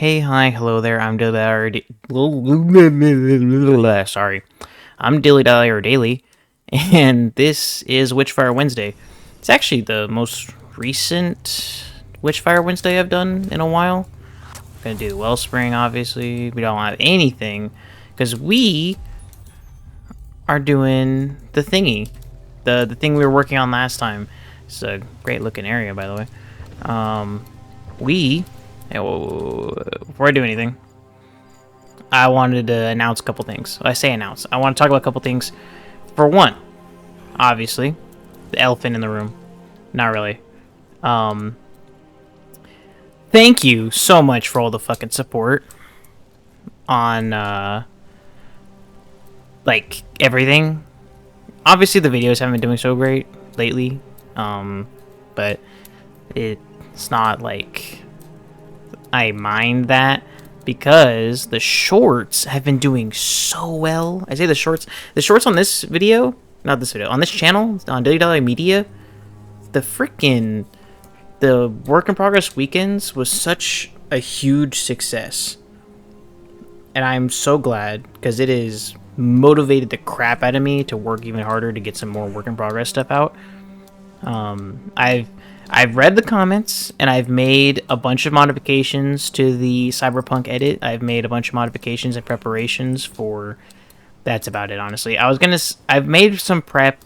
Hey, hi, hello there. I'm DilyDaly. Sorry, I'm DilyDaly or Daily, and this is Witchfire Wednesday. It's actually the most recent Witchfire Wednesday I've done in a while. I'm gonna do Wellspring, obviously. We don't have anything because we are doing the thingy, the thing we were working on last time. It's a great looking area, by the way. Before I do anything, I wanted to announce a couple things. I say announce. I want to talk about a couple things. For one, obviously, the elephant in the room. Not really. Thank you so much for all the fucking support on, like, everything. Obviously, the videos haven't been doing so great lately, but it's not like I mind that because the shorts have been doing so well. I say the shorts on this video, not this video, on this channel, on DilyDaly-Media, the work in progress weekends was such a huge success. And I'm so glad because it has motivated the crap out of me to work even harder to get some more work in progress stuff out. I've read the comments and I've made a bunch of modifications to the Cyberpunk edit. I've made a bunch of modifications and preparations for. That's about it, honestly. I've made some prep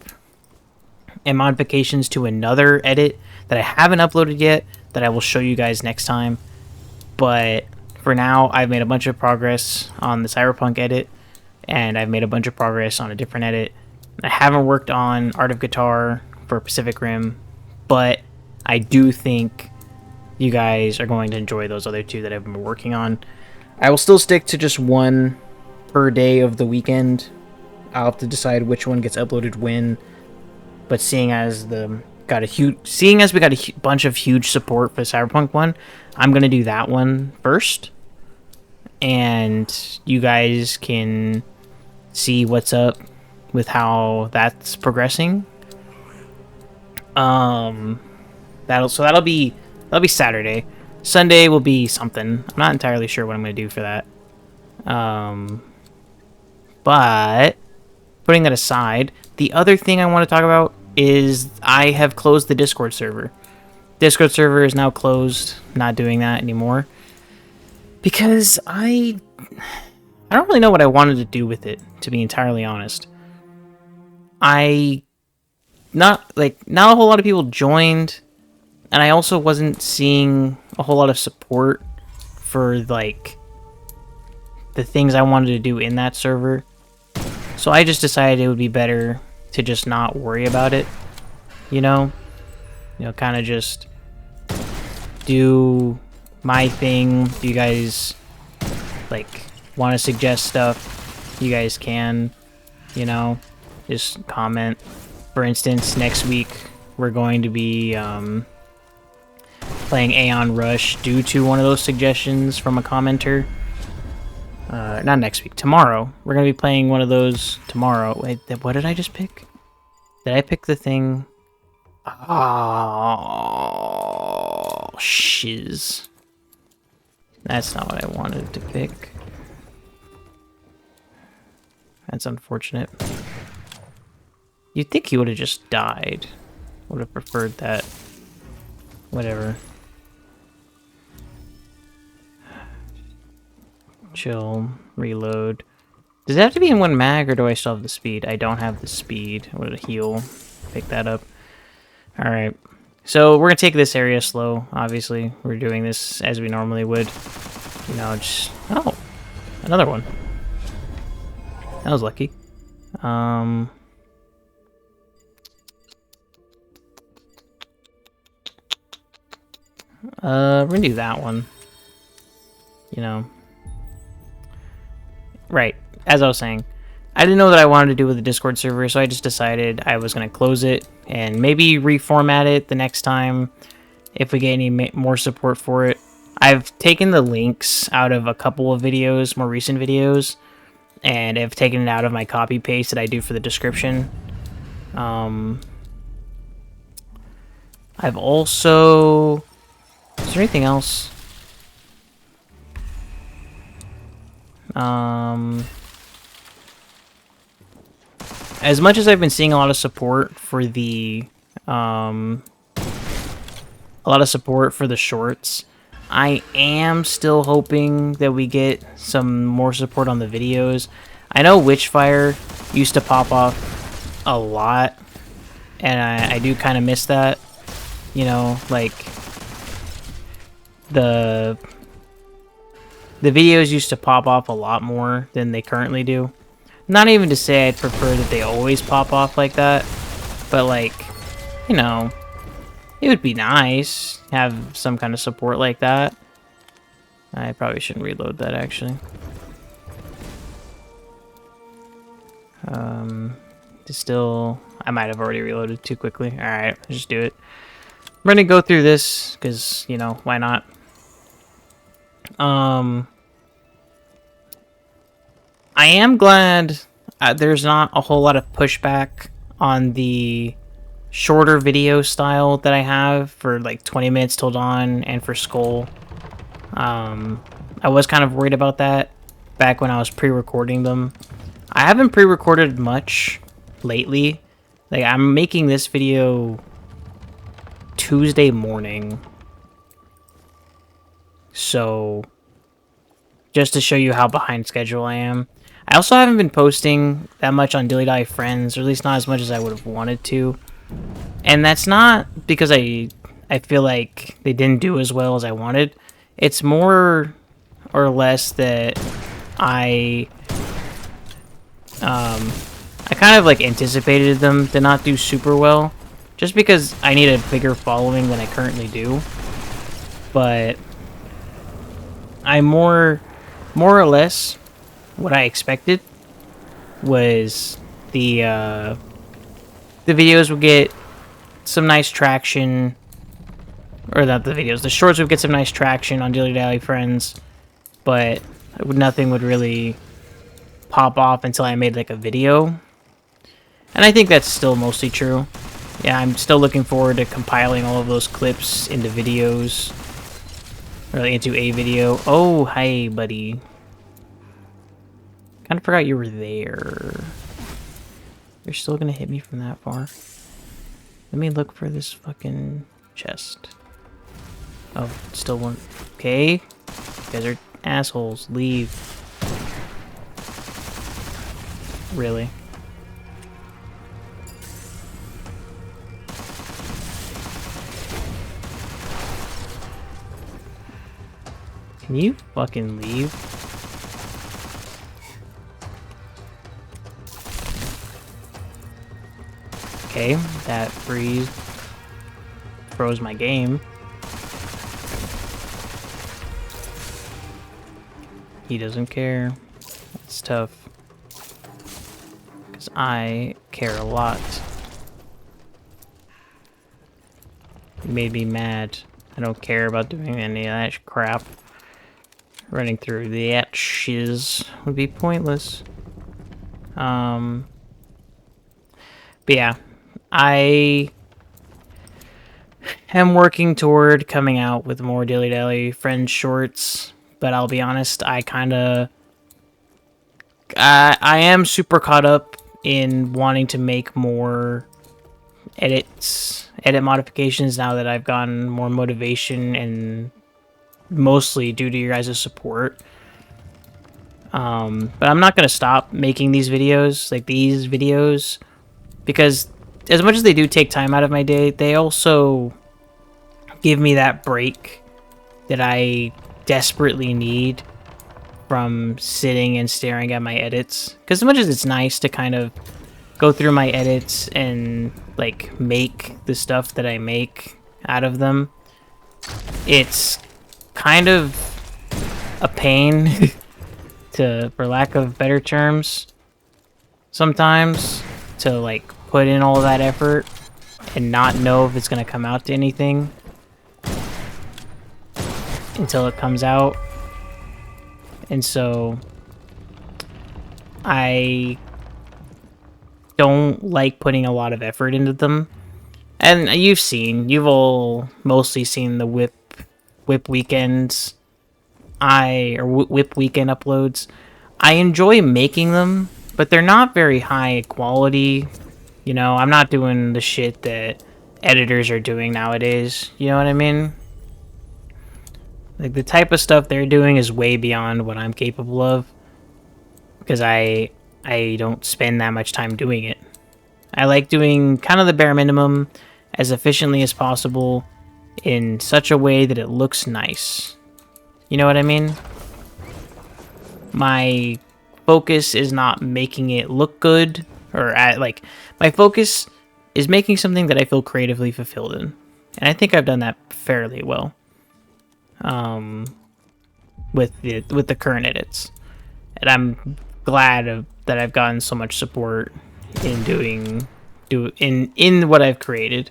and modifications to another edit that I haven't uploaded yet that I will show you guys next time. But for now, I've made a bunch of progress on the Cyberpunk edit, and I've made a bunch of progress on a different edit. I haven't worked on Art of Guitar for Pacific Rim, but I do think you guys are going to enjoy those other two that I've been working on. I will still stick to just one per day of the weekend. I'll have to decide which one gets uploaded when. But seeing as we got a bunch of huge support for the Cyberpunk one, I'm gonna do that one first, and you guys can see what's up with how that's progressing. That'll be Saturday. Sunday will be something. I'm not entirely sure what I'm gonna do for that. But putting that aside, the other thing I want to talk about is I have closed the Discord server. Discord server is now closed. Not doing that anymore because I don't really know what I wanted to do with it, to be entirely honest. Not a whole lot of people joined, and I also wasn't seeing a whole lot of support for like the things I wanted to do in that server. So I just decided it would be better to just not worry about it, kind of just do my thing. If you guys want to suggest stuff, you guys can, just comment. For instance, next week we're going to be playing Aeon Rush due to one of those suggestions from a commenter. Not next week, tomorrow. We're going to be playing one of those tomorrow. Wait, what did I just pick? Did I pick the thing? Oh, shiz. That's not what I wanted to pick. That's unfortunate. You'd think he would have just died. Would have preferred that. Whatever. Chill. Reload. Does it have to be in one mag, or do I still have the speed? I don't have the speed. I would heal. Pick that up. Alright. So, we're going to take this area slow, obviously. We're doing this as we normally would. Just... Oh! Another one. That was lucky. We're going to do that one. Right, as I was saying, I didn't know that I wanted to do with the Discord server, so I just decided I was going to close it and maybe reformat it the next time if we get any more support for it. I've taken the links out of a couple of videos, more recent videos, and I've taken it out of my copy paste that I do for the description. I've also... Is there anything else? As much as I've been seeing a lot of support for the shorts, I am still hoping that we get some more support on the videos. I know Witchfire used to pop off a lot, and I do kind of miss that. You know, like the videos used to pop off a lot more than they currently do. Not even to say I'd prefer that they always pop off like that, but like, you know, it would be nice to have some kind of support like that. I probably shouldn't reload that, actually. Still, I might have already reloaded too quickly. Alright, let's just do it. I'm gonna go through this, because, you know, why not? I am glad there's not a whole lot of pushback on the shorter video style that I have for like 20 minutes till dawn and for Skul. I was kind of worried about that back when I was pre-recording them. I haven't pre-recorded much lately. Like, I'm making this video Tuesday morning. So, just to show you how behind schedule I am. I also haven't been posting that much on DilyDaly Friends, or at least not as much as I would have wanted to. And that's not because I feel like they didn't do as well as I wanted. It's more or less that I kind of like anticipated them to not do super well, just because I need a bigger following than I currently do. But I more or less what I expected was the videos would get some nice traction, or not the videos, the shorts would get some nice traction on DilyDaly Friends, but nothing would really pop off until I made like a video. And I think that's still mostly true. Yeah, I'm still looking forward to compiling all of those clips into videos, or into a video. Oh, hi, buddy. Kind of forgot you were there. You're still gonna hit me from that far? Let me look for this fucking chest. Oh, still one. Okay. You guys are assholes. Leave. Really? Can you fucking leave? Okay, that froze my game. He doesn't care. That's tough. Because I care a lot. It made me mad. I don't care about doing any of that crap. Running through that shiz would be pointless. But yeah. I am working toward coming out with more DilyDaly Friends shorts, but I'll be honest, I am super caught up in wanting to make more edit modifications now that I've gotten more motivation, and mostly due to your guys' support. But I'm not gonna stop making these videos, because as much as they do take time out of my day, they also give me that break that I desperately need from sitting and staring at my edits. Because as much as it's nice to kind of go through my edits and like make the stuff that I make out of them, it's kind of a pain for lack of better terms, sometimes, to like put in all of that effort and not know if it's going to come out to anything until it comes out. And so I don't like putting a lot of effort into them. And you've all mostly seen the whip weekends, whip weekend uploads. I enjoy making them, but they're not very high quality. You know, I'm not doing the shit that editors are doing nowadays. You know what I mean? Like, the type of stuff they're doing is way beyond what I'm capable of, because I don't spend that much time doing it. I like doing kind of the bare minimum as efficiently as possible in such a way that it looks nice. You know what I mean? My focus is not making it look good, or like, my focus is making something that I feel creatively fulfilled in. And I think I've done that fairly well. With the current edits. And I'm glad that I've gotten so much support in in what I've created.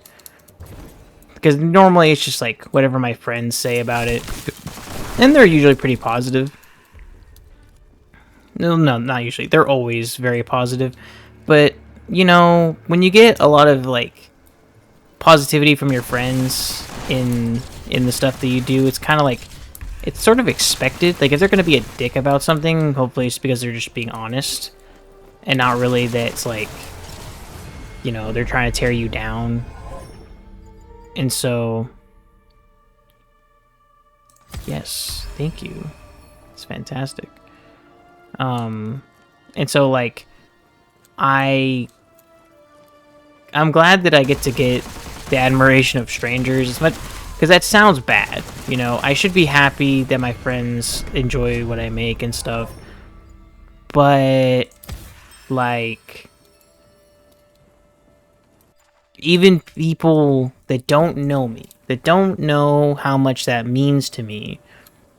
Because normally it's just like whatever my friends say about it, and they're usually pretty positive. No, not usually. They're always very positive. But you know, when you get a lot of like positivity from your friends in the stuff that you do, it's kind of like, it's sort of expected. Like, if they're going to be a dick about something, hopefully it's because they're just being honest. And not really that it's like, you know, they're trying to tear you down. And so... Yes, thank you. It's fantastic. And so, like, I'm glad that I get to get the admiration of strangers as much... Because that sounds bad, you know? I should be happy that my friends enjoy what I make and stuff. But, like... even people that don't know me, that don't know how much that means to me,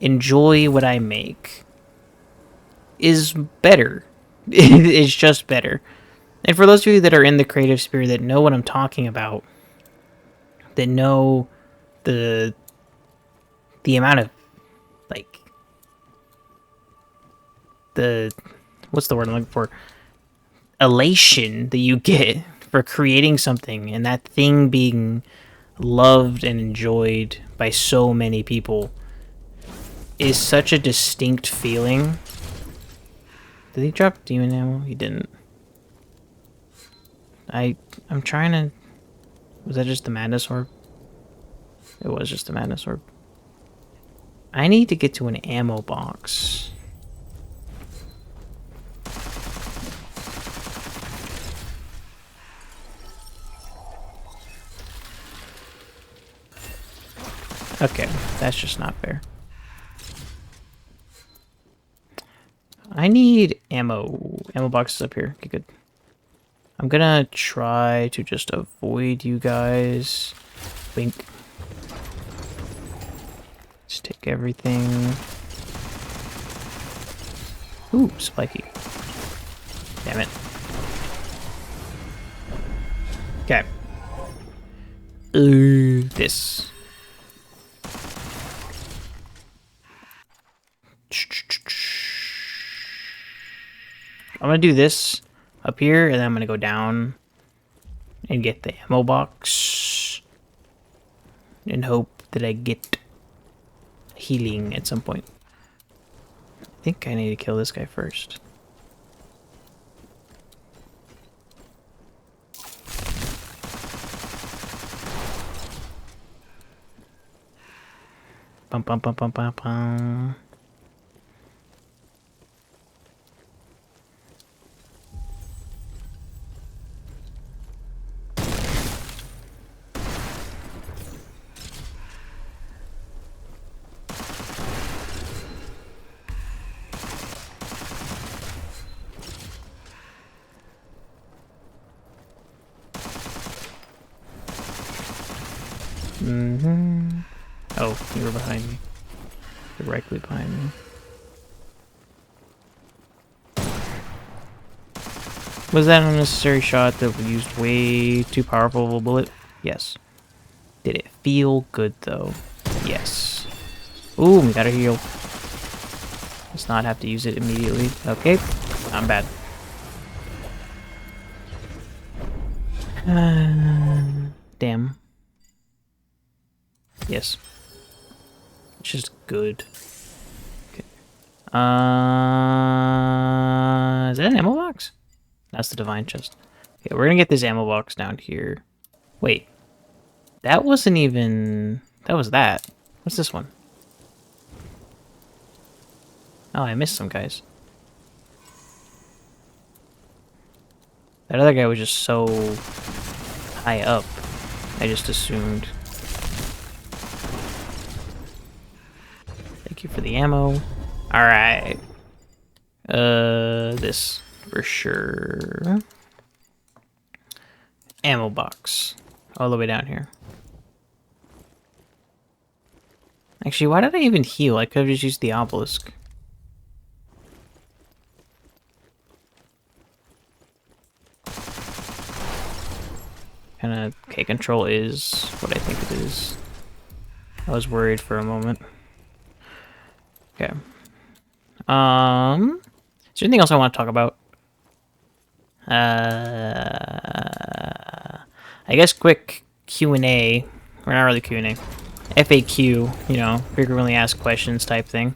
enjoy what I make, is better. It's just better. And for those of you that are in the creative sphere that know what I'm talking about, that know the amount of, like, the, what's the word I'm looking for? Elation that you get for creating something and that thing being loved and enjoyed by so many people is such a distinct feeling. Did he drop demon ammo? He didn't. I'm trying to... Was that just the madness orb? It was just the madness orb. I need to get to an ammo box. Okay, that's just not fair. I need ammo. Ammo boxes up here. Okay, good. I'm gonna try to just avoid you guys. Wink. Just take everything. Ooh, spiky. Damn it. Okay. This. I'm gonna do this up here, and then I'm gonna go down and get the ammo box and hope that I get healing at some point. I think I need to kill this guy first. Bum bum bum bum bum bum. Oh, you were behind me. Directly behind me. Was that an unnecessary shot that used way too powerful of a bullet? Yes. Did it feel good though? Yes. Ooh, we gotta heal. Let's not have to use it immediately. Okay, I'm bad. Damn. Yes. It's just good. Okay. That's the divine chest. Okay, we're gonna get this ammo box down here. Wait. That wasn't even... That was that. What's this one? Oh, I missed some guys. That other guy was just so high up. I just assumed. Thank you for the ammo. Alright. This for sure. Ammo box. All the way down here. Actually, why did I even heal? I could have just used the obelisk. Okay, control is what I think it is. I was worried for a moment. Okay. Is there anything else I want to talk about? I guess quick Q&A. Or not really Q&A. FAQ, you know, frequently asked questions type thing.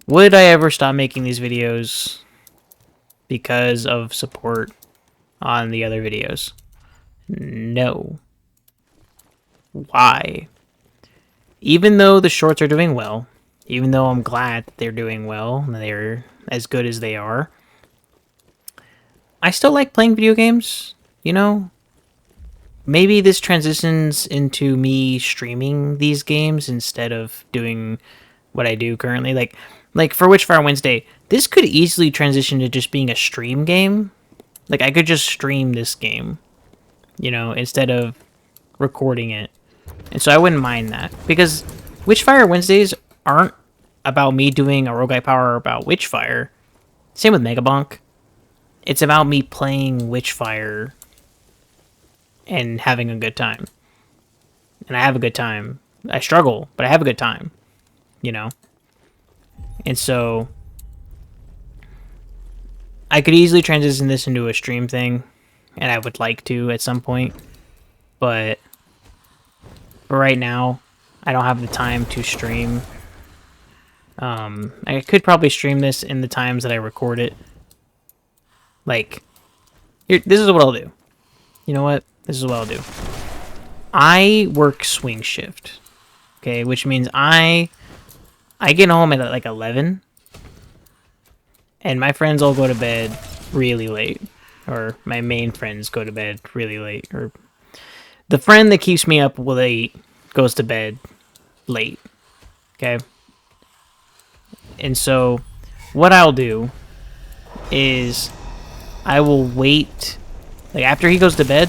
Would I ever stop making these videos because of support on the other videos? No. Why? Even though the shorts are doing well, even though I'm glad that they're doing well, and they're as good as they are, I still like playing video games, you know? Maybe this transitions into me streaming these games instead of doing what I do currently. Like for Witchfire Wednesday, this could easily transition to just being a stream game. Like, I could just stream this game, you know, instead of recording it. And so I wouldn't mind that. Because Witchfire Wednesdays aren't about me doing a rogue-lite power about Witchfire. Same with Megabonk. It's about me playing Witchfire and having a good time. And I have a good time. I struggle, but I have a good time, you know? And so I could easily transition this into a stream thing, and I would like to at some point. But for right now, I don't have the time to stream. I could probably stream this in the times that I record it. Like, here, this is what I'll do. You know what? This is what I'll do. I work swing shift, okay, which means I get home at like 11, and my friends all go to bed really late, or my main friends go to bed really late, or the friend that keeps me up late goes to bed late, okay? And so what I'll do is I will wait, like after he goes to bed,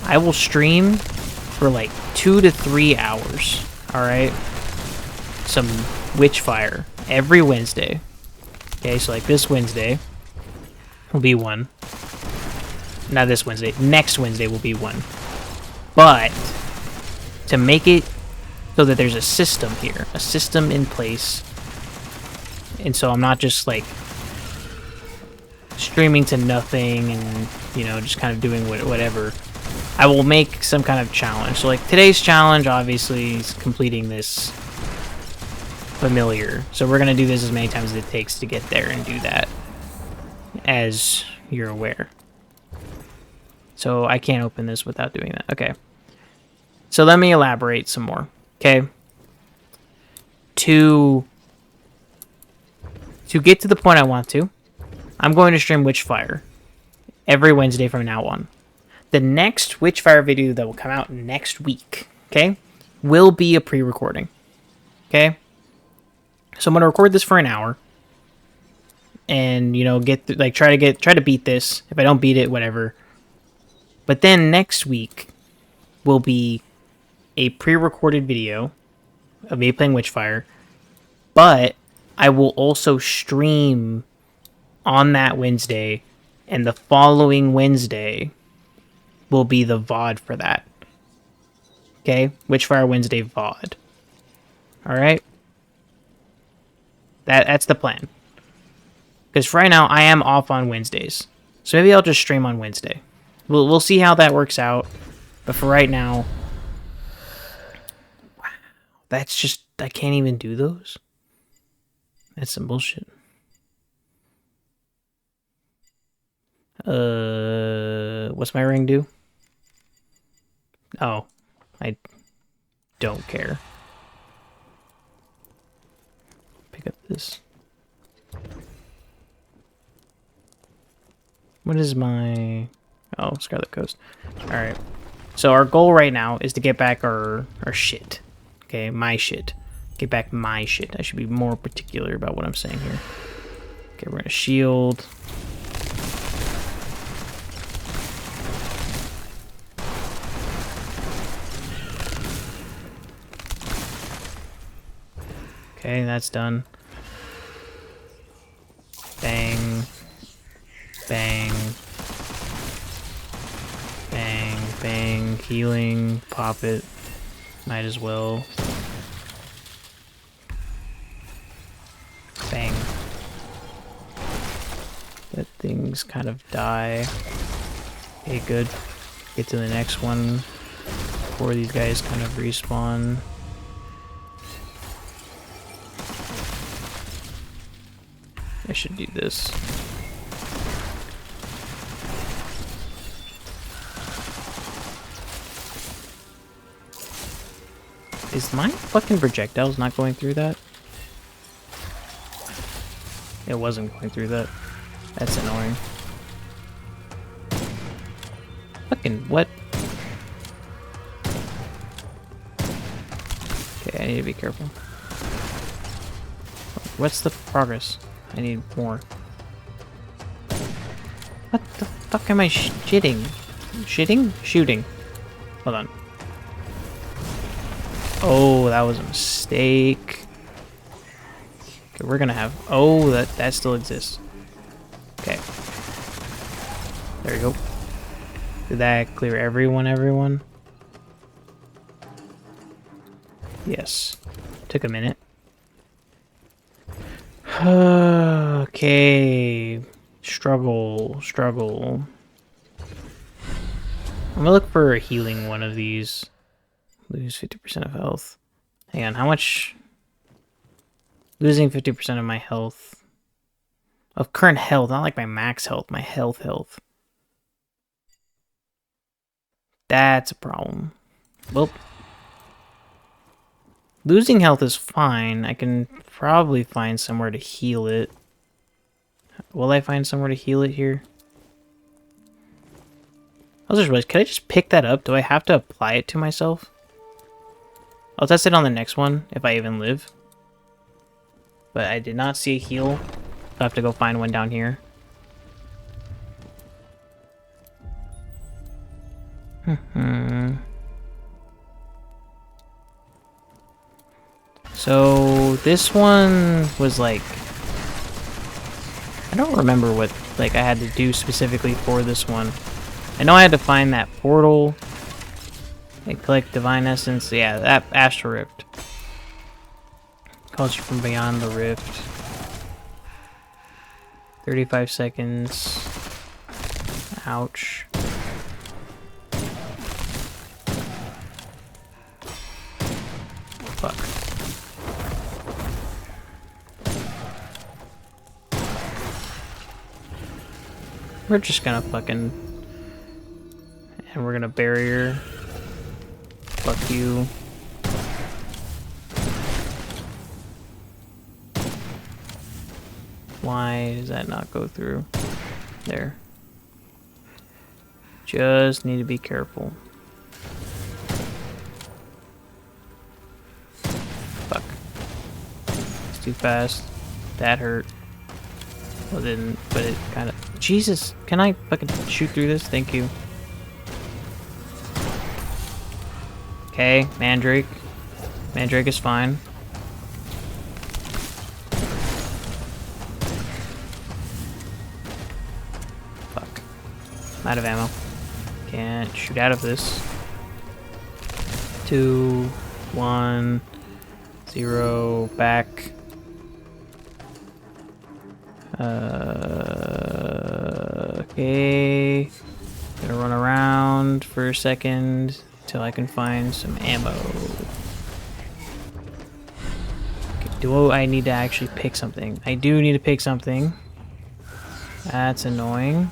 I will stream for like 2 to 3 hours, alright? Some Witchfire every Wednesday. Okay, so like this Wednesday will be one. Not this Wednesday. Next Wednesday will be one. But to make it so that there's a system here, a system in place, and so I'm not just like streaming to nothing and, you know, just kind of doing whatever. I will make some kind of challenge. So like today's challenge obviously is completing this familiar. So we're going to do this as many times as it takes to get there and do that, as you're aware. So I can't open this without doing that. Okay. So let me elaborate some more. Okay. To get to the point I want to, I'm going to stream Witchfire every Wednesday from now on. The next Witchfire video that will come out next week, okay, will be a pre-recording. Okay? So I'm going to record this for an hour. And, you know, try to beat this. If I don't beat it, whatever. But then next week will be a pre-recorded video of me playing Witchfire. But I will also stream on that Wednesday, and the following Wednesday will be the VOD for that. Okay? Witchfire Wednesday VOD. Alright? That's the plan. Because for right now, I am off on Wednesdays. So maybe I'll just stream on Wednesday. We'll see how that works out. But for right now... Wow. That's just... I can't even do those? That's some bullshit. What's my ring do? Oh, I don't care. Pick up this. What is my... Oh, Scarlet Coast. Alright. So our goal right now is to get back our shit. Okay, my shit. Get back my shit. I should be more particular about what I'm saying here. Okay, we're gonna shield. Okay, that's done. Bang. Bang. Bang. Bang. Healing. Pop it. Might as well. Bang. Let things kind of die. Okay, good. Get to the next one before these guys kind of respawn. I should do this. Is my fucking projectiles not going through that? It wasn't going through that. That's annoying. Fucking what? Okay, I need to be careful. What's the progress? I need more. What the fuck am I shitting? Shitting? Shooting. Hold on. Oh, that was a mistake. Okay, we're gonna have... Oh, that still exists. Okay. There you go. Did that clear everyone? Yes. Took a minute. Okay. Struggle. I'm gonna look for a healing one of these. Lose 50% of health. Hang on, how much? Losing 50% of my health. Of current health, not like my max health, my health. That's a problem. Well, losing health is fine. I can probably find somewhere to heal it. Will I find somewhere to heal it here? I was just realized, could I just pick that up? Do I have to apply it to myself? I'll test it on the next one, if I even live. But I did not see a heal. I'll have to go find one down here. So this one was like... I don't remember what I had to do specifically for this one. I know I had to find that portal. And collect Divine Essence. Yeah, that Astral Rift. Calls you from beyond the rift. 35 seconds. Ouch. Fuck. We're just gonna fucking... And we're gonna barrier. Fuck you. Why does that not go through? There. Just need to be careful. Fuck. It's too fast. That hurt. Well, it didn't, but it kind of... Jesus! Can I fucking shoot through this? Thank you. Okay, Mandrake. Mandrake is fine. Fuck. I'm out of ammo. Can't shoot out of this. 2, 1, 0, back. Okay. Gonna run around for a second till I can find some ammo. Okay, do I need to actually pick something? I do need to pick something. That's annoying.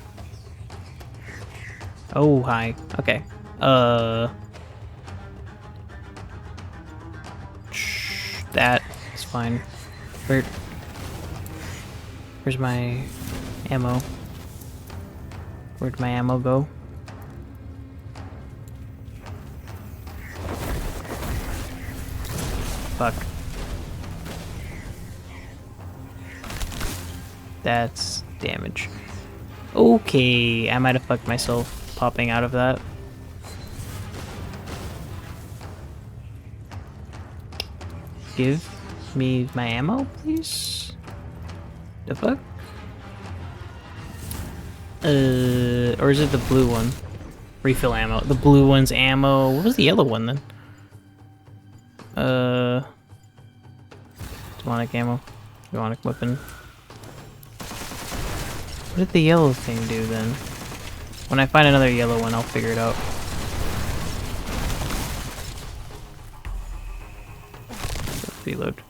Oh, hi. Okay. That is fine. Where's my ammo? Where'd my ammo go? Fuck. That's damage. Okay, I might have fucked myself popping out of that. Give me my ammo, please? The fuck? Or is it the blue one? Refill ammo. The blue one's ammo. What was the yellow one then? Demonic ammo. Demonic weapon. What did the yellow thing do then? When I find another yellow one, I'll figure it out. Reload.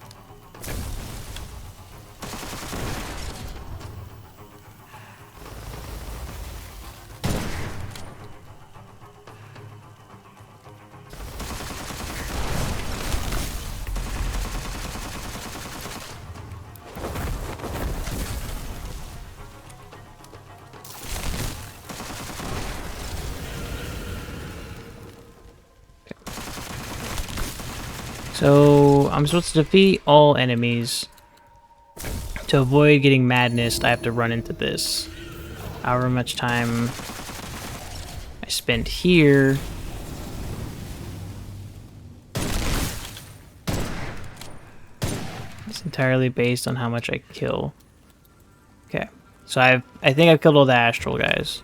So, I'm supposed to defeat all enemies. To avoid getting madness, I have to run into this. However much time I spend here. It's entirely based on how much I kill. Okay, so I think I've killed all the astral guys.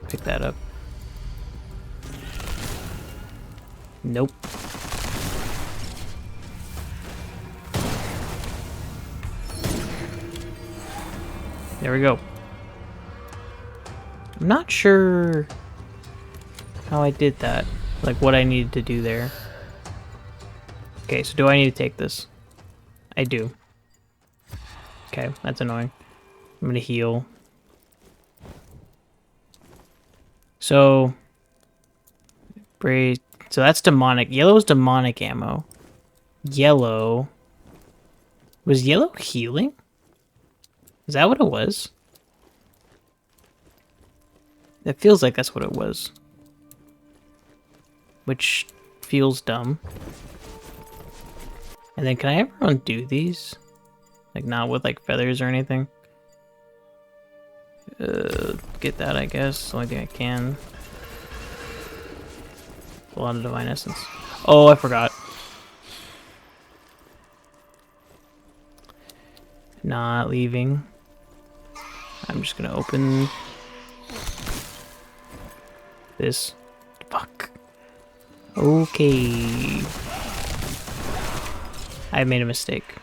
Pick that up. Nope. There we go. I'm not sure how I did that. Like, what I needed to do there. Okay, so do I need to take this? I do. Okay, that's annoying. I'm gonna heal. So... So that's demonic. Yellow is demonic ammo. Yellow... Was yellow healing? Is that what it was? It feels like that's what it was. Which feels dumb. And then can I ever undo these? Like not with like feathers or anything? Get that I guess. Only thing I can. A lot of divine essence. Oh, I forgot. Not leaving. I'm just gonna open this. Fuck. Okay. I made a mistake.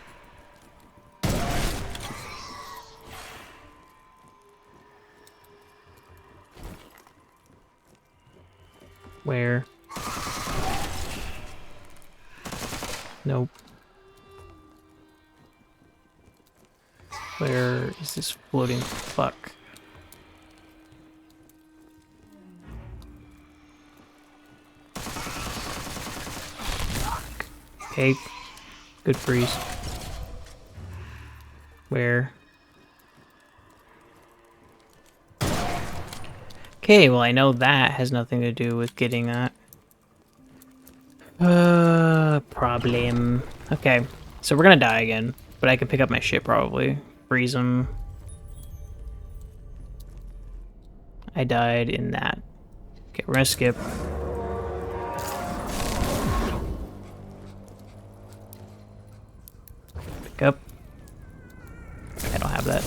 Where? Nope. Where is this floating fuck? Fuck. Okay. Good freeze. Where? Okay, well I know that has nothing to do with getting that. Problem. Okay, so we're gonna die again, but I can pick up my shit probably. Freeze them. I died in that. Okay, we're gonna skip. Pick up. I don't have that.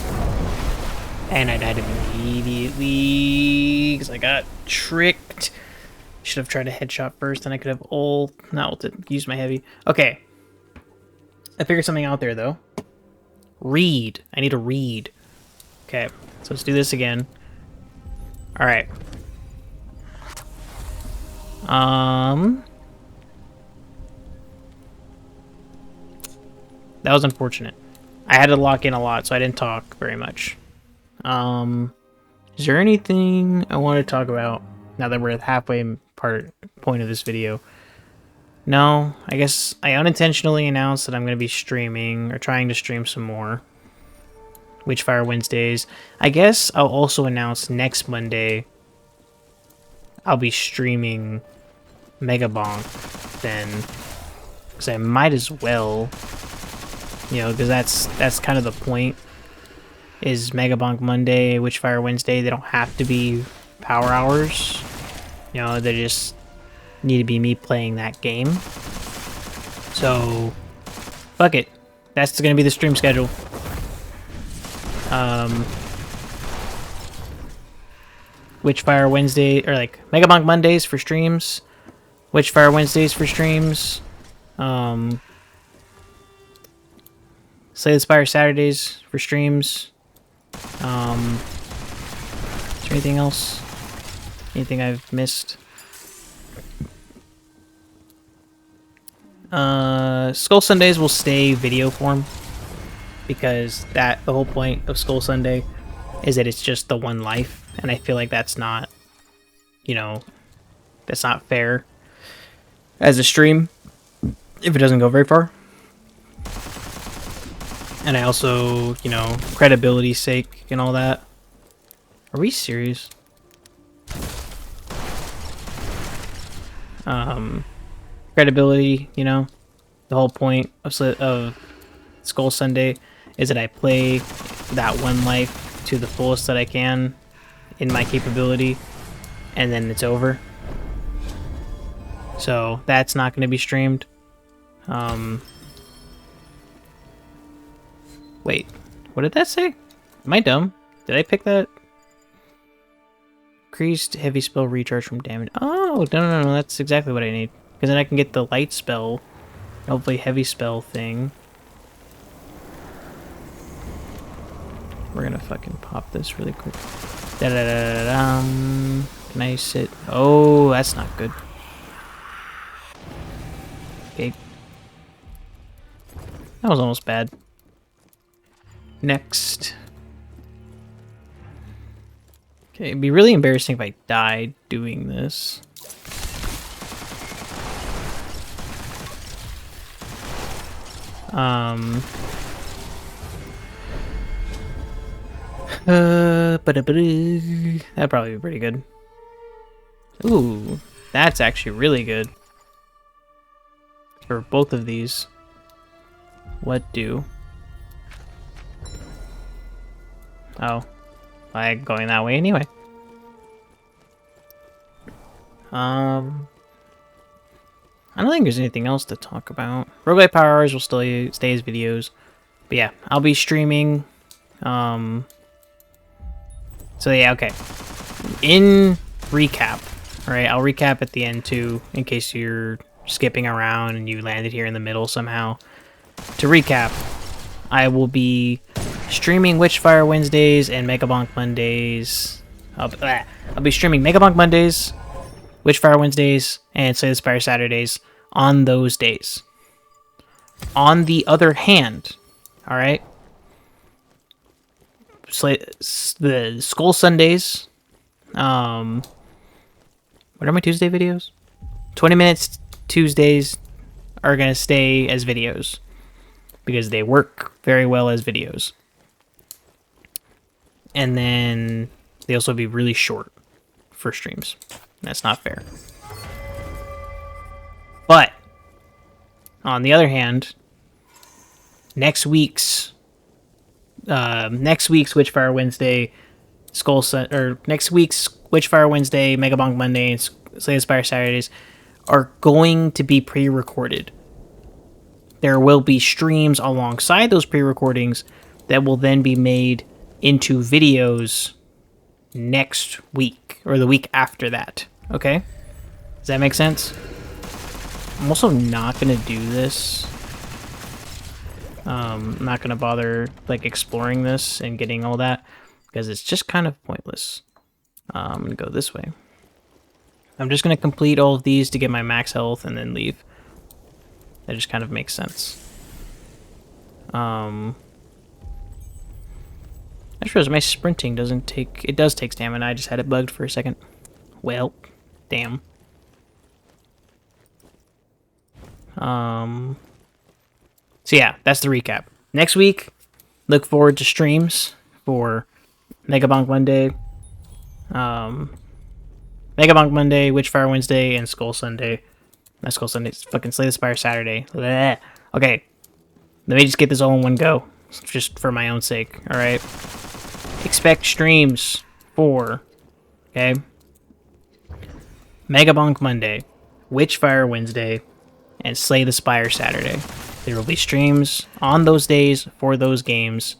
And I died immediately because I got tricked. Should have tried a headshot first, and I could have not ulted, used my heavy. Okay. I figured something out there, though. Read. I need to read. Okay, so let's do this again. Alright. That was unfortunate. I had to lock in a lot, so I didn't talk very much. Is there anything I want to talk about Now that we're at the halfway point of this video. No, I guess I unintentionally announced that I'm going to be streaming, or trying to stream some more Witchfire Wednesdays. I guess I'll also announce next Monday I'll be streaming Megabonk then, because I might as well, you know, because that's kind of the point, is Megabonk Monday, Witchfire Wednesday. They don't have to be power hours, you know, they just need to be me playing that game. So fuck it, that's gonna be the stream schedule. Witchfire Wednesday, or like Megabonk Mondays for streams, Witchfire Wednesdays for streams, Slay the Spire Saturdays for streams. Is there anything else? Anything I've missed? Skul Sundays will stay video form, because the whole point of Skul Sunday is that it's just the one life, and I feel like that's not, you know, that's not fair as a stream if it doesn't go very far. And I also, you know, credibility's sake and all that. Are we serious? Credibility, you know, the whole point of Skul Sunday is that I play that one life to the fullest that I can in my capability, and then it's over. So that's not going to be streamed. Wait, what did that say? Am I dumb? Did I pick that? Increased heavy spell recharge from damage. Oh, no, that's exactly what I need. Because then I can get the light spell, hopefully heavy spell thing. We're gonna fucking pop this really quick. Can I sit? Oh, that's not good. Okay. That was almost bad. Next. Okay, it'd be really embarrassing if I died doing this. That'd probably be pretty good. Ooh, that's actually really good. For both of these. What do? Oh, I'm going that way anyway. I don't think there's anything else to talk about. Rogue-lite power hours will still stay as videos. But yeah, I'll be streaming. So yeah, okay. In recap, alright, I'll recap at the end too, in case you're skipping around and you landed here in the middle somehow. To recap, I will be streaming Witchfire Wednesdays and Megabonk Mondays. I'll be streaming Megabonk Mondays, Witchfire Wednesdays, and Slay the Spire Saturdays on those days. On the other hand, alright, the Skul Sundays, what are my Tuesday videos? 20 minutes Tuesdays are going to stay as videos, because they work very well as videos. And then they also be really short for streams. That's not fair. But on the other hand, next week's Witchfire Wednesday, next week's Witchfire Wednesday, Megabonk Monday, and Slay the Spire Saturdays are going to be pre-recorded. There will be streams alongside those pre-recordings that will then be made into videos next week, or the week after that. Okay? Does that make sense? I'm also not going to do this. I'm not going to bother like exploring this and getting all that, because it's just kind of pointless. I'm going to go this way. I'm just going to complete all of these to get my max health and then leave. That just kind of makes sense. I just realized my sprinting doesn't take... It does take stamina. I just had it bugged for a second. Well... Damn. So yeah, that's the recap. Next week, look forward to streams for Megabonk Monday, Witchfire Wednesday, and Skul Sunday. Not Skul Sunday, it's fucking Slay the Spire Saturday. Blech. Okay, let me just get this all in one go, just for my own sake, alright? Expect streams for, okay, Megabonk Monday, Witchfire Wednesday, and Slay the Spire Saturday. There will be streams on those days for those games.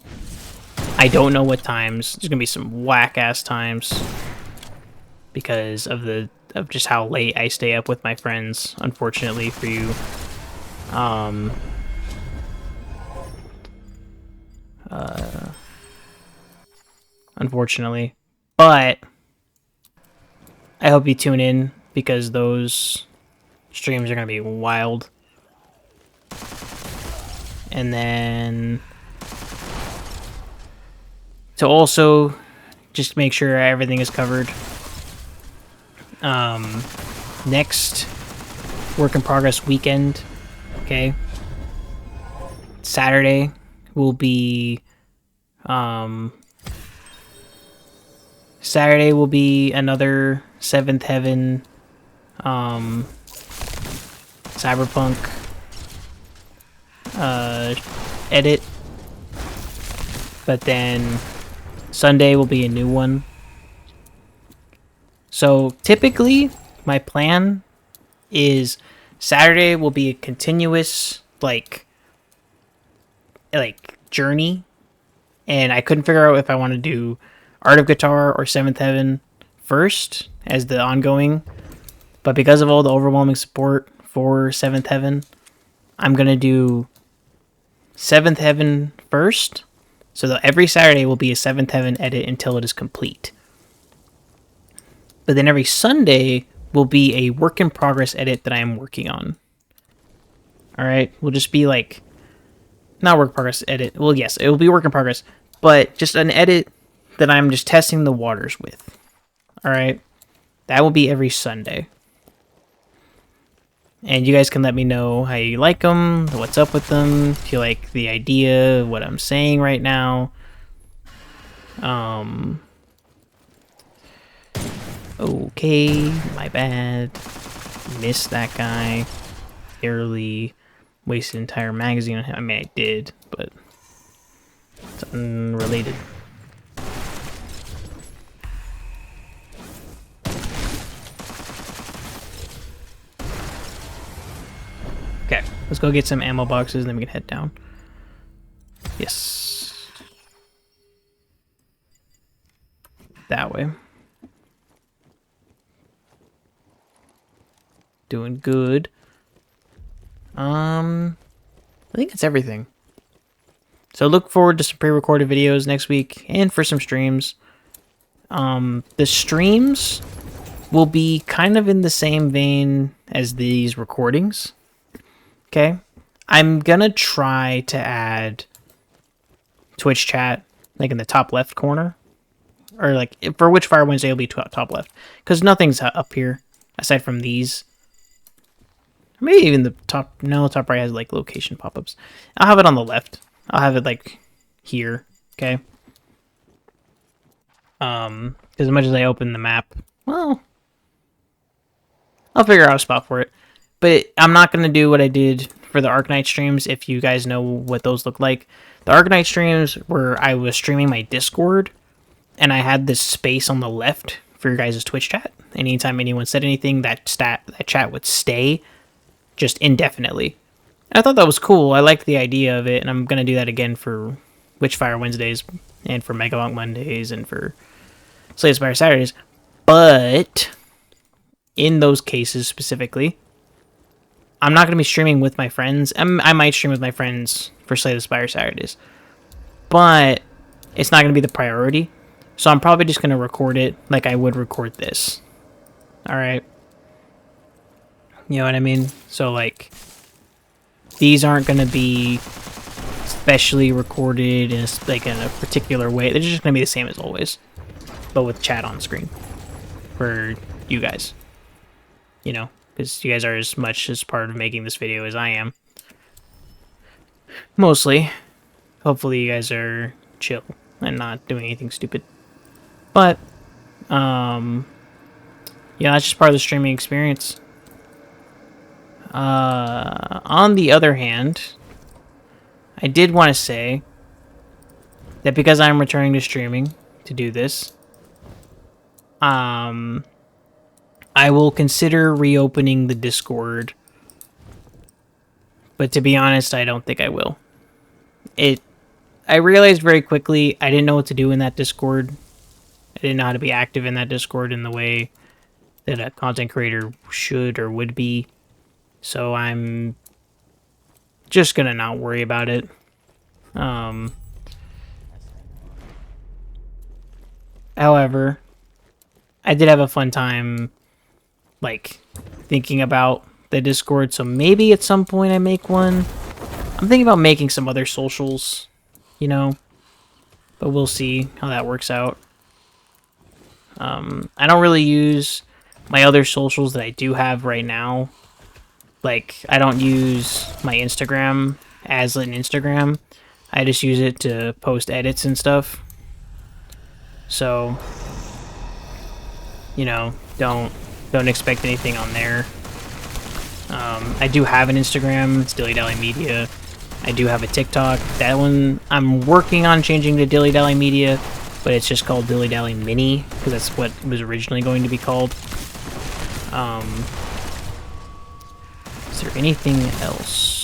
I don't know what times. There's gonna be some whack-ass times because of just how late I stay up with my friends, unfortunately for you. Unfortunately. But I hope you tune in because those streams are going to be wild. And then to also just make sure everything is covered. Next work in progress weekend, okay? Saturday will be another Seventh Heaven Cyberpunk edit, but then Sunday will be a new one. So typically my plan is Saturday will be a continuous like journey, and I couldn't figure out if I want to do Art of Guitar or Seventh Heaven first as the ongoing, but because of all the overwhelming support for Seventh Heaven, I'm gonna do Seventh Heaven first, so that every Saturday will be a Seventh Heaven edit until it is complete. But then every Sunday will be a work in progress edit that I am working on. Alright, will just be like, not work in progress edit, well yes, it will be work in progress, but just an edit that I'm just testing the waters with. Alright, that will be every Sunday. And you guys can let me know how you like them, what's up with them, if you like the idea, what I'm saying right now. Okay, my bad. Missed that guy. Barely wasted an entire magazine on him. I mean, I did, but it's unrelated. Okay, let's go get some ammo boxes and then we can head down. Yes. That way. Doing good. I think that's everything. So look forward to some pre-recorded videos next week and for some streams. The streams will be kind of in the same vein as these recordings. Okay? I'm gonna try to add Twitch chat, like in the top left corner. Or like, for Witchfire Wednesday, it'll be top left. Because nothing's up here, aside from these. Maybe even the top, no, top right has like location pop-ups. I'll have it on the left. I'll have it like here, okay? Because as much as I open the map, well, I'll figure out a spot for it. But I'm not going to do what I did for the Arknight streams, if you guys know what those look like. The Arknight streams where I was streaming my Discord, and I had this space on the left for your guys' Twitch chat. Anytime anyone said anything, that chat would stay just indefinitely. And I thought that was cool. I liked the idea of it, and I'm going to do that again for Witchfire Wednesdays, and for Megabonk Mondays, and for Slay the Spire Saturdays. But in those cases specifically, I'm not going to be streaming with my friends. I might stream with my friends for Slay the Spire Saturdays, but it's not going to be the priority. So I'm probably just going to record it like I would record this. Alright? You know what I mean? So, like, these aren't going to be specially recorded in a particular way. They're just going to be the same as always, but with chat on screen for you guys. you know, because you guys are as much as part of making this video as I am. Mostly. Hopefully you guys are chill and not doing anything stupid. But, yeah, that's just part of the streaming experience. On the other hand, I did want to say that because I'm returning to streaming to do this, I will consider reopening the Discord. But to be honest, I don't think I will. I realized very quickly I didn't know what to do in that Discord. I didn't know how to be active in that Discord in the way that a content creator should or would be. So I'm just gonna not worry about it. However, I did have a fun time, like, thinking about the Discord, so maybe at some point I make one. I'm thinking about making some other socials, you know, but we'll see how that works out. I don't really use my other socials that I do have right now. Like, I don't use my Instagram as an Instagram. I just use it to post edits and stuff. So, you know, don't expect anything on there. I do have an Instagram. It's DilyDaly-Media. I do have a TikTok. That one I'm working on changing to DilyDaly-Media, but it's just called DilyDaly-Mini because that's what it was originally going to be called. Is there anything else?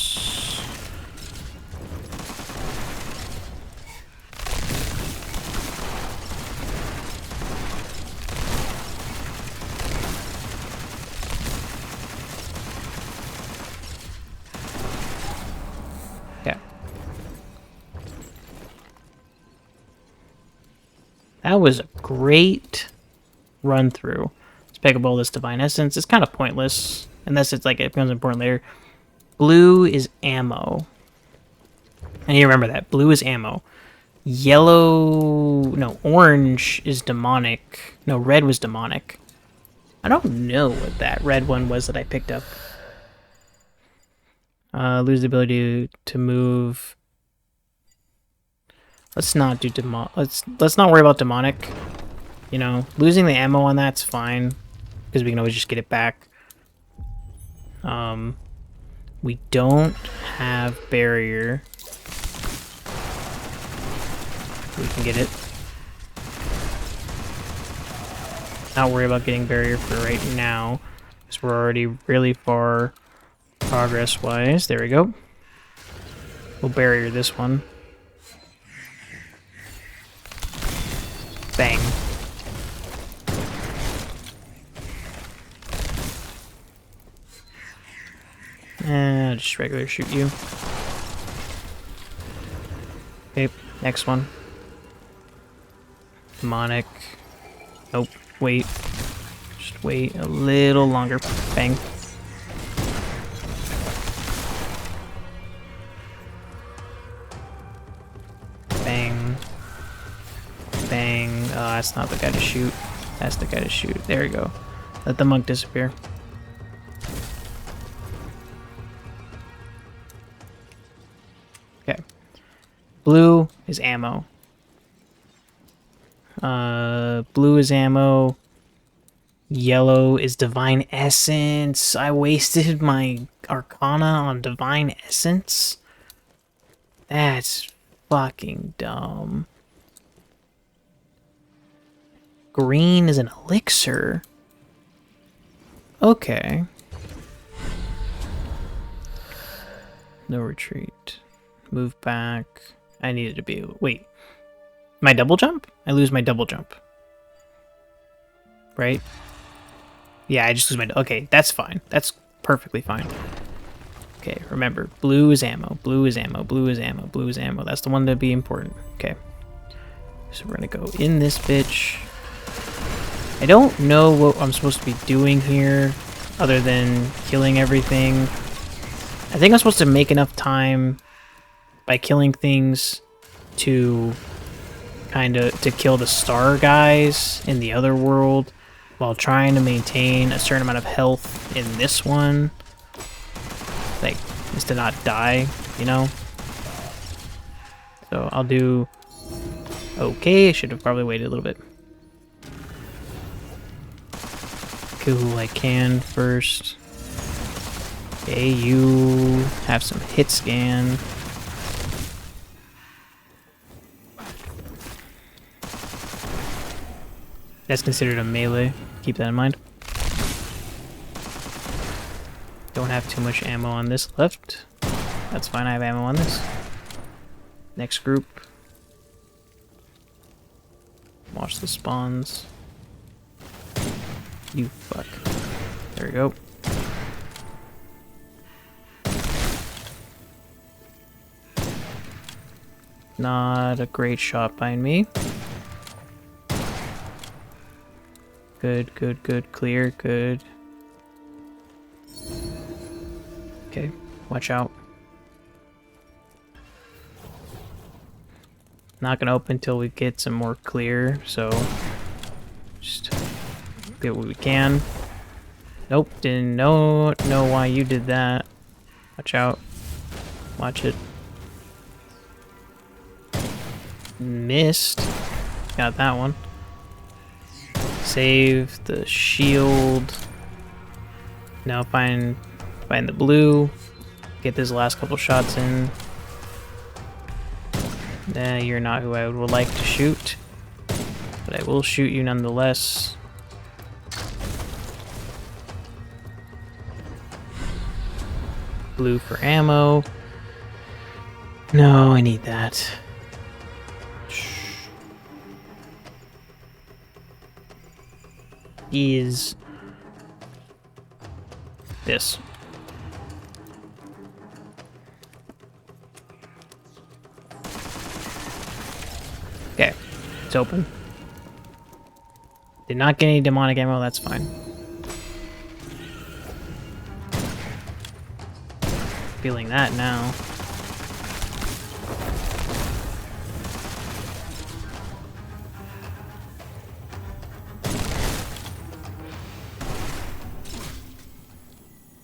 That was a great run through. Let's pick up all this divine essence. It's kind of pointless unless it's like it becomes important later. Blue is ammo. I need to remember that. Blue is ammo. Yellow... No, orange is demonic. No, red was demonic. I don't know what that red one was that I picked up. Lose the ability to move... Let's not do let's not worry about demonic. You know, losing the ammo on that's fine because we can always just get it back. We don't have barrier. We can get it. Not worry about getting barrier for right now because we're already really far progress-wise. There we go. We'll barrier this one. Bang. I'll just regular shoot you. Okay, next one. Demonic. Nope, wait. Just wait a little longer. Bang. Bang. Bang. Oh, that's not the guy to shoot. That's the guy to shoot. There we go. Let the monk disappear. Okay. Blue is ammo. Blue is ammo. Yellow is divine essence. I wasted my arcana on divine essence. That's fucking dumb. Green is an elixir. Okay. No retreat. Move back. I needed to be... Wait. My double jump? I lose my double jump. Right? Yeah, I just lose my... Okay, that's fine. That's perfectly fine. Okay, remember. Blue is ammo. Blue is ammo. Blue is ammo. Blue is ammo. That's the one to be important. Okay. So we're gonna go in this bitch. I don't know what I'm supposed to be doing here other than killing everything. I think I'm supposed to make enough time by killing things to kind of to kill the star guys in the other world. while trying to maintain a certain amount of health in this one. Like, just to not die, you know? So I'll do... Okay, I should have probably waited a little bit. Kill who I can first. Okay, you have some hit scan. That's considered a melee. Keep that in mind. Don't have too much ammo on this left. That's fine, I have ammo on this. Next group. Watch the spawns. You fuck. There we go. Not a great shot by me. Good, good, good. Clear, good. Okay, watch out. Not gonna open until we get some more clear, so just get what we can. Nope, didn't know why you did that. Watch out. Watch it. Missed. Got that one. Save the shield. Now find the blue. Get this last couple shots in. Nah, you're not who I would like to shoot. But I will shoot you nonetheless. Blue for ammo. No, I need that. Is this. Okay, it's open. Did not get any demonic ammo, that's fine. Feeling that now.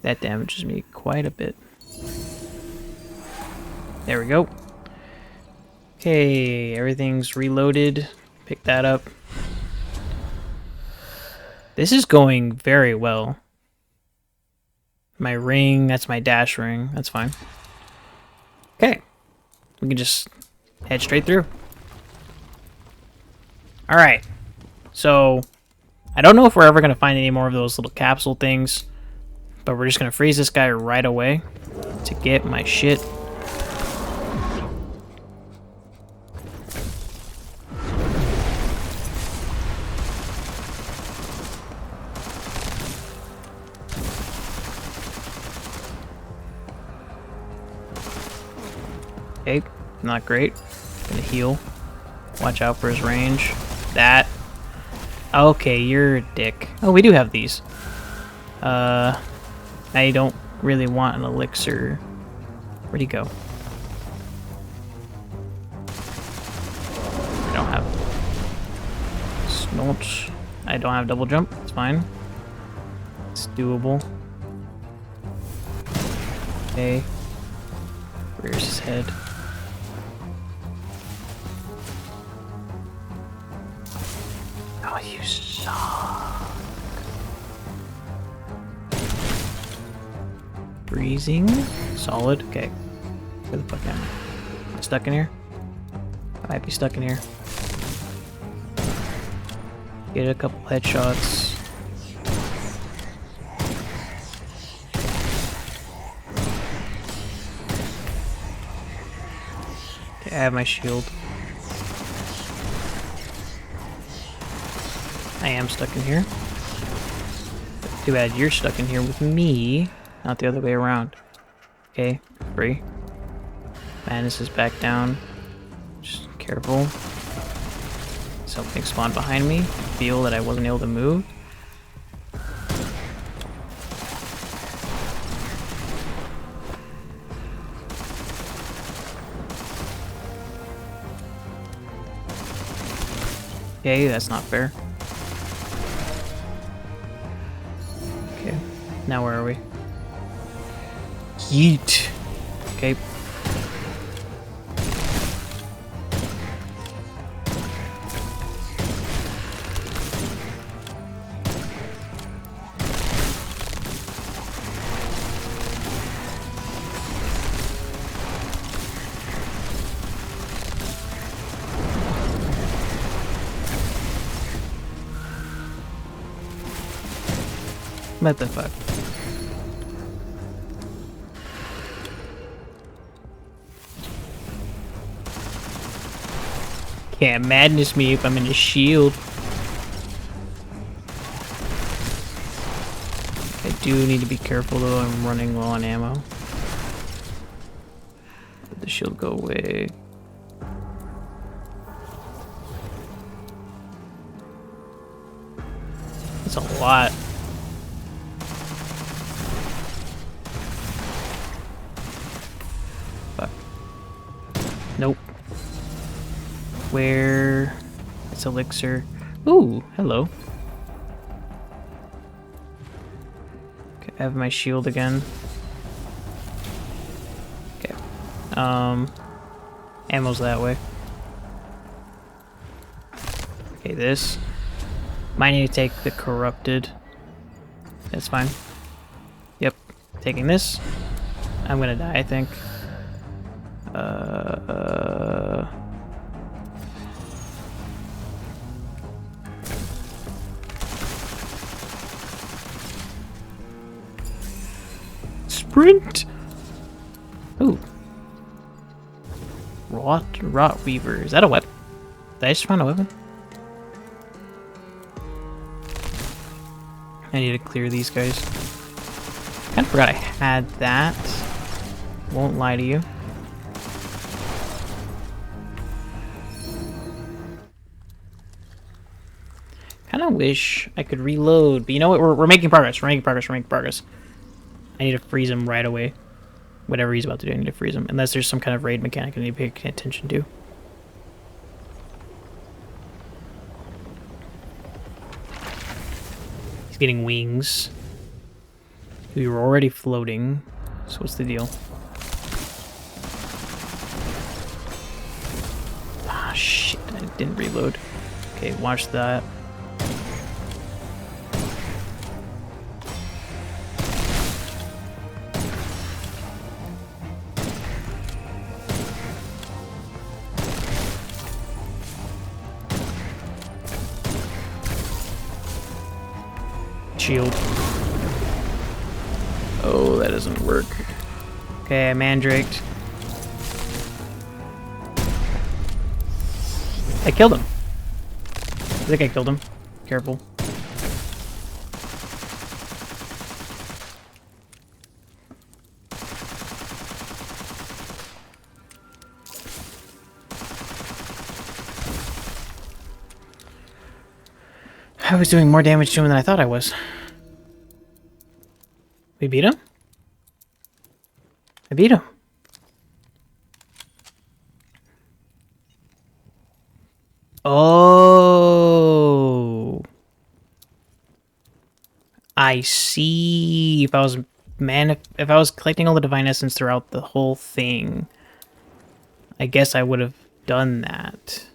That damages me quite a bit. There we go. Okay, everything's reloaded. Pick that up. This is going very well. My ring, that's my dash ring. That's fine. Okay. We can just head straight through. Alright. So, I don't know if we're ever going to find any more of those little capsule things. But we're just going to freeze this guy right away to get my shit. Okay, not great. Gonna heal. Watch out for his range. That. Okay, you're a dick. Oh, we do have these. I don't really want an elixir. Where'd he go? I don't have... Snort. I don't have double jump. It's fine. It's doable. Okay. Where's his head? Oh, you suck. Freezing. Solid. Okay. Where the fuck am I? Am I stuck in here? I might be stuck in here. Get a couple headshots. Okay, I have my shield. I am stuck in here. Too bad you're stuck in here with me. Not the other way around. Okay, free. Madness is back down. Just careful. Something spawned behind me. Feel that I wasn't able to move. Okay, that's not fair. Now where are we? Yeet. Okay. What the fuck? Can't madness me if I'm in a shield. I do need to be careful though, I'm running low on ammo. Let the shield go away. That's a lot. Fuck. Nope. Where? It's elixir. Ooh, hello. Okay, I have my shield again. Okay. Ammo's that way. Okay, this. Might need to take the corrupted. That's fine. Yep. Taking this. I'm gonna die, I think. Sprint! Ooh. Rot Weaver. Is that a weapon? Did I just find a weapon? I need to clear these guys. Kinda forgot I had that. Won't lie to you. Kinda wish I could reload, but you know what? We're making progress. We're making progress. We're making progress. I need to freeze him right away. Whatever he's about to do, I need to freeze him. Unless there's some kind of raid mechanic I need to pay attention to. He's getting wings. We were already floating. So what's the deal? Ah, shit. I didn't reload. Okay, watch that. Shield. Oh, that doesn't work. Okay, I mandraked. I killed him. I think I killed him. Careful. I was doing more damage to him than I thought I was. We beat him? I beat him. Oh. I see. If I was collecting all the divine essence throughout the whole thing, I guess I would have done that.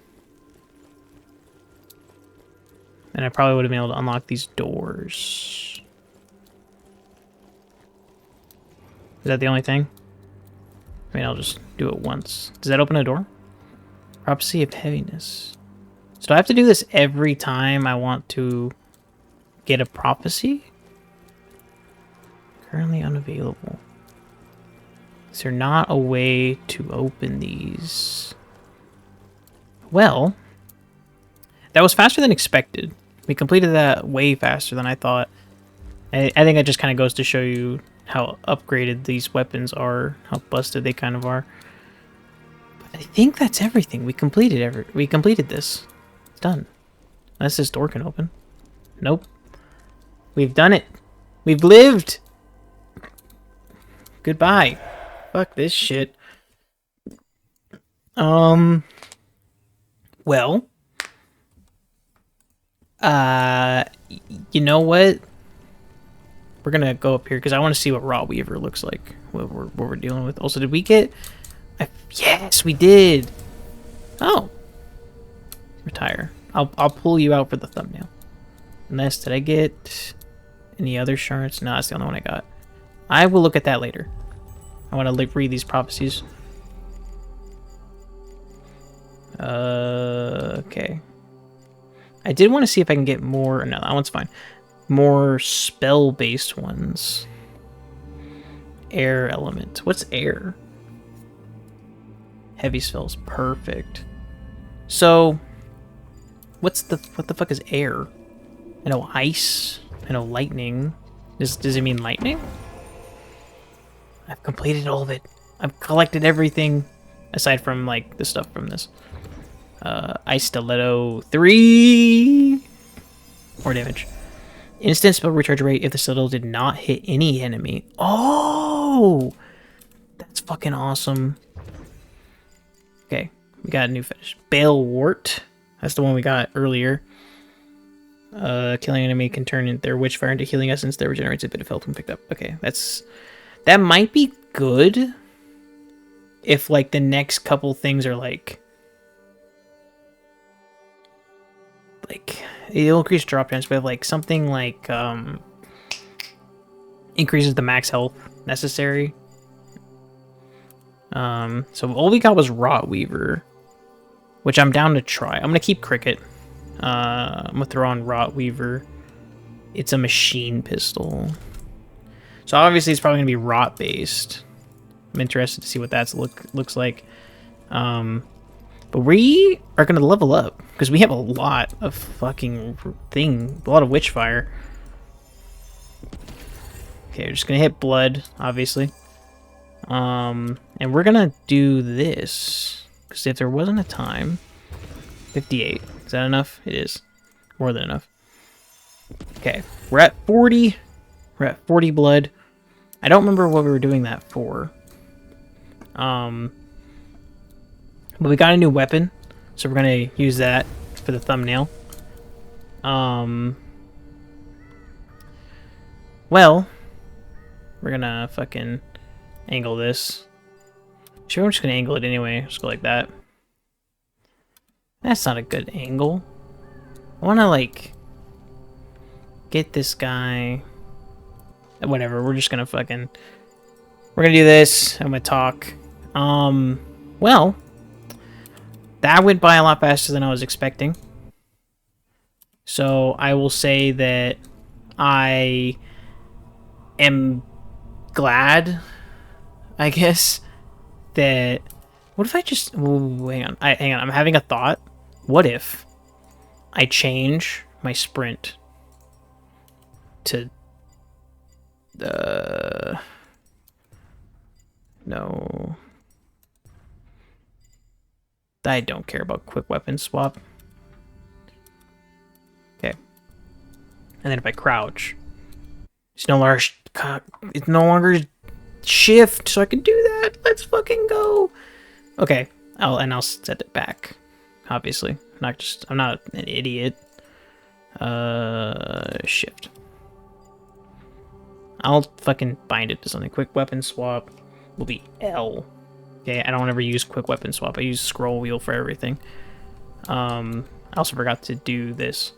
And I probably would have been able to unlock these doors. Is that the only thing? I mean, I'll just do it once. Does that open a door? Prophecy of heaviness. So do I have to do this every time I want to get a prophecy? Currently unavailable. Is there not a way to open these? Well, that was faster than expected. We completed that way faster than I thought. I think that just kind of goes to show you how upgraded these weapons are, how busted they kind of are. But I think that's everything. We completed this. It's done. Unless this door can open. Nope. We've done it. We've lived. Goodbye. Fuck this shit. Well. You know what? we're gonna go up here because I want to see what Raw Weaver looks like. What we're dealing with. Also, did we get? Yes, we did. Oh, retire. I'll pull you out for the thumbnail. Unless, did I get any other shards? No, that's the only one I got. I will look at that later. I want to read these prophecies. Okay. I did want to see if I can get more. No, that one's fine. More spell-based ones. Air element. What's air? Heavy spells. Perfect. So, what the fuck is air? I know ice. I know lightning. Does it mean lightning? I've completed all of it. I've collected everything aside from like the stuff from this. Ice Stiletto 3 more damage. Instant spell recharge rate if the stiletto did not hit any enemy. Oh, that's fucking awesome. Okay, we got a new fetish. Balewort. That's the one we got earlier. Killing enemy can turn their Witchfire into healing essence that regenerates a bit of health when picked up. Okay, that might be good if like the next couple things are like it'll increase drop chance, but like something like increases the max health necessary. So all we got was Rot Weaver, which I'm down to try. I'm gonna keep Cricket. I'm gonna throw on Rot Weaver. It's a machine pistol, so obviously it's probably gonna be rot based. I'm interested to see what that looks like. But we are gonna level up because we have a lot of fucking a lot of Witchfire. Okay, we're just gonna hit blood, obviously. And we're gonna do this because if there wasn't a time, 58. Is that enough? It is more than enough. Okay, we're at 40. We're at 40 blood. I don't remember what we were doing that for. But we got a new weapon, so we're gonna use that for the thumbnail. Well, we're gonna fucking angle this. Sure, I'm just gonna angle it anyway. Just go like that. That's not a good angle. I wanna like get this guy. Whatever. We're just gonna fucking. We're gonna do this. I'm gonna talk. Well. That went by a lot faster than I was expecting. So I will say that I am glad, I guess, that... What if I just... Ooh, hang on. Hang on. I'm having a thought. What if I change my sprint to... No... I don't care about quick weapon swap. Okay. And then if I crouch, it's no longer shift, so I can do that. Let's fucking go. Okay. I'll set it back. Obviously. I'm not an idiot. Shift. I'll fucking bind it to something. Quick weapon swap will be L. Okay, I don't ever use quick weapon swap. I use scroll wheel for everything. I also forgot to do this.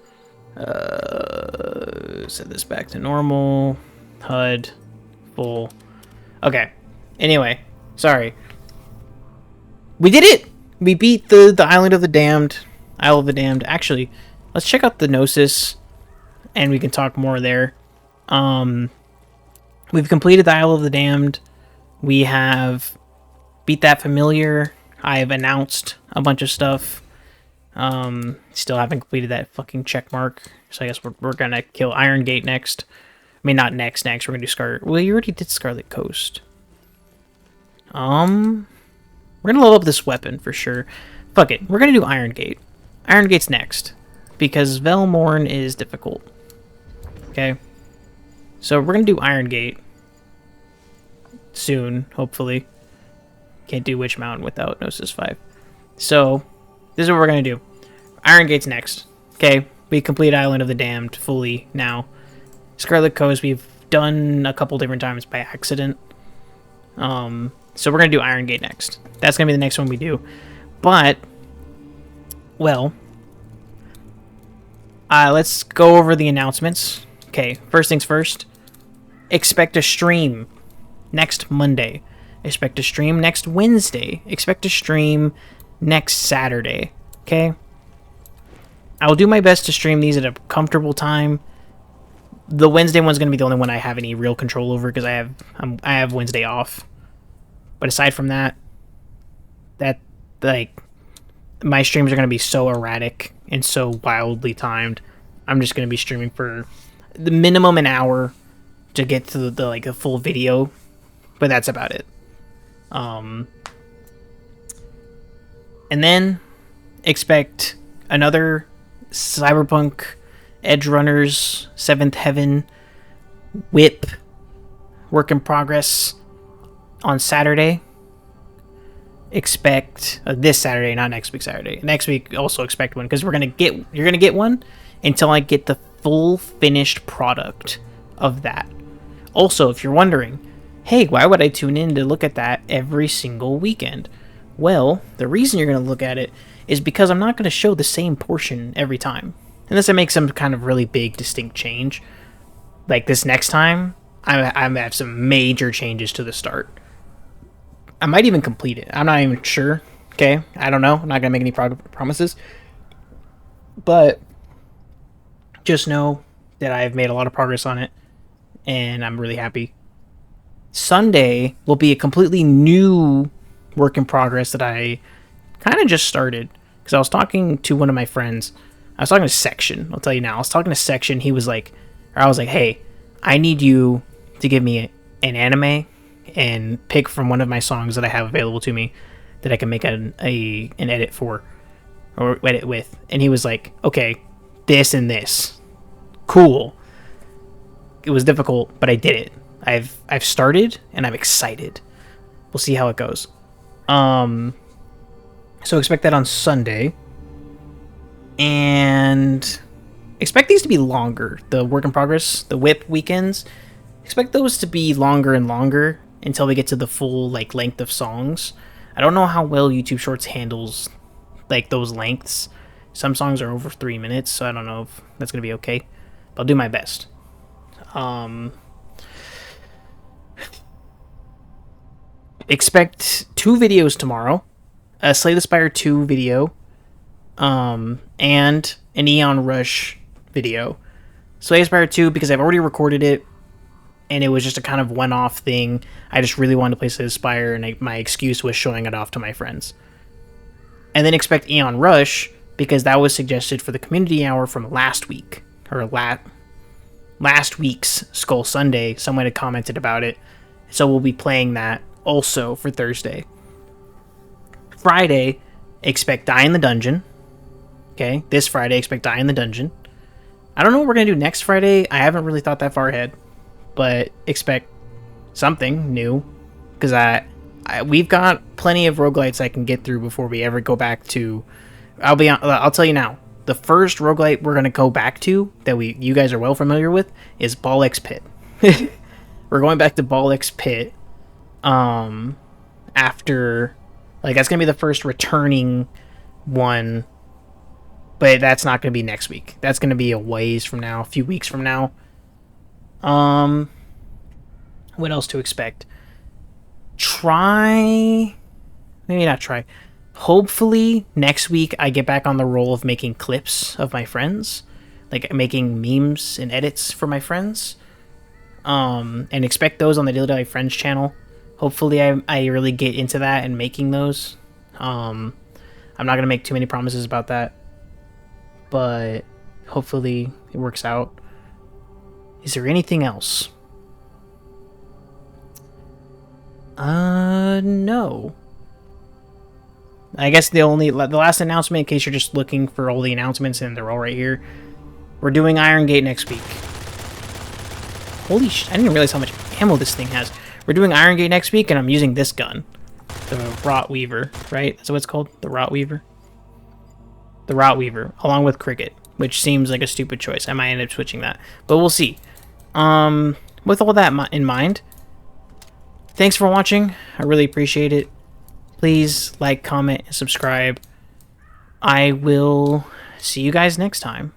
Set this back to normal. HUD. Full. Okay. Anyway. Sorry. We did it! We beat the Island of the Damned. Isle of the Damned. Actually, let's check out the Gnosis. And we can talk more there. We've completed the Isle of the Damned. We have... beat that familiar. I've announced a bunch of stuff. Still haven't completed that fucking check mark. So I guess we're gonna kill Iron Gate next. I mean, not next. We're gonna do Scarlet. Well, you already did Scarlet Coast. We're gonna level up this weapon for sure. Fuck it. We're gonna do Iron Gate. Iron Gate's next because Velmorn is difficult. Okay. So we're gonna do Iron Gate soon, hopefully. Can't do Witch Mountain without Gnosis 5. So, this is what we're going to do. Iron Gate's next. Okay, we complete Island of the Damned fully now. Scarlet Coast, we've done a couple different times by accident. So we're going to do Iron Gate next. That's going to be the next one we do. But, well, let's go over the announcements. Okay, first things first. Expect a stream next Monday. Expect a stream next Wednesday. Expect a stream next Saturday. Okay? I will do my best to stream these at a comfortable time. The Wednesday one's going to be the only one I have any real control over because I have Wednesday off. But aside from that, like, my streams are going to be so erratic and so wildly timed. I'm just going to be streaming for the minimum an hour to get to the full video, but that's about it. And then expect another Cyberpunk Edge Runners 7th Heaven whip work in progress on Saturday. Expect this Saturday, not next week Saturday. Next week also expect one because you're gonna get one until I get the full finished product of that. Also, if you're wondering, hey, why would I tune in to look at that every single weekend? Well, the reason you're going to look at it is because I'm not going to show the same portion every time. Unless I make some kind of really big, distinct change. Like this next time, I have some major changes to the start. I might even complete it. I'm not even sure. Okay? I don't know. I'm not going to make any promises. But just know that I've made a lot of progress on it. And I'm really happy. Sunday will be a completely new work in progress that I kind of just started. Because I was talking to one of my friends. I was talking to Section. I'll tell you now. I was talking to Section. I was like, hey, I need you to give me an anime and pick from one of my songs that I have available to me that I can make an edit for or edit with. And he was like, okay, this and this. Cool. It was difficult, but I did it. I've started and I'm excited. We'll see how it goes. So expect that on Sunday. And expect these to be longer. The work in progress, the whip weekends. Expect those to be longer and longer until we get to the full length of songs. I don't know how well YouTube Shorts handles those lengths. Some songs are over 3 minutes, so I don't know if that's gonna be okay. But I'll do my best. Expect 2 videos tomorrow. A Slay the Spire 2 video. And an Eon Rush video. Slay the Spire 2 because I've already recorded it. And it was just a kind of one-off thing. I just really wanted to play Slay the Spire, and my excuse was showing it off to my friends. And then expect Eon Rush, because that was suggested for the community hour from last week. Or last week's Skull Sunday. Someone had commented about it. So we'll be playing that also for Thursday. Friday, expect Die in the Dungeon. Okay, this Friday, expect Die in the Dungeon. I don't know what we're going to do next Friday. I haven't really thought that far ahead. But expect something new. Because we've got plenty of roguelites I can get through before we ever go back to... I'll tell you now. The first roguelite we're going to go back to, that you guys are well familiar with, is Ball X Pit. We're going back to Ball X Pit. After... that's going to be the first returning one. But that's not going to be next week. That's going to be a ways from now. A few weeks from now. What else to expect? Maybe not try. Hopefully next week I get back on the roll of making clips of my friends, making memes and edits for my friends. And expect those on the DilyDaly Friends channel. Hopefully I really get into that and making those. I'm not gonna make too many promises about that, but hopefully it works out. Is there anything else? No. I guess the last announcement, in case you're just looking for all the announcements, and they're all right here. We're doing Iron Gate next week. Holy shit, I didn't realize how much ammo this thing has. We're doing Iron Gate next week, and I'm using this gun. The Rot Weaver, right? That's what it's called? The Rot Weaver? The Rot Weaver, along with Cricket, which seems like a stupid choice. I might end up switching that, but we'll see. with all that in mind, thanks for watching. I really appreciate it. Please like, comment, and subscribe. I will see you guys next time.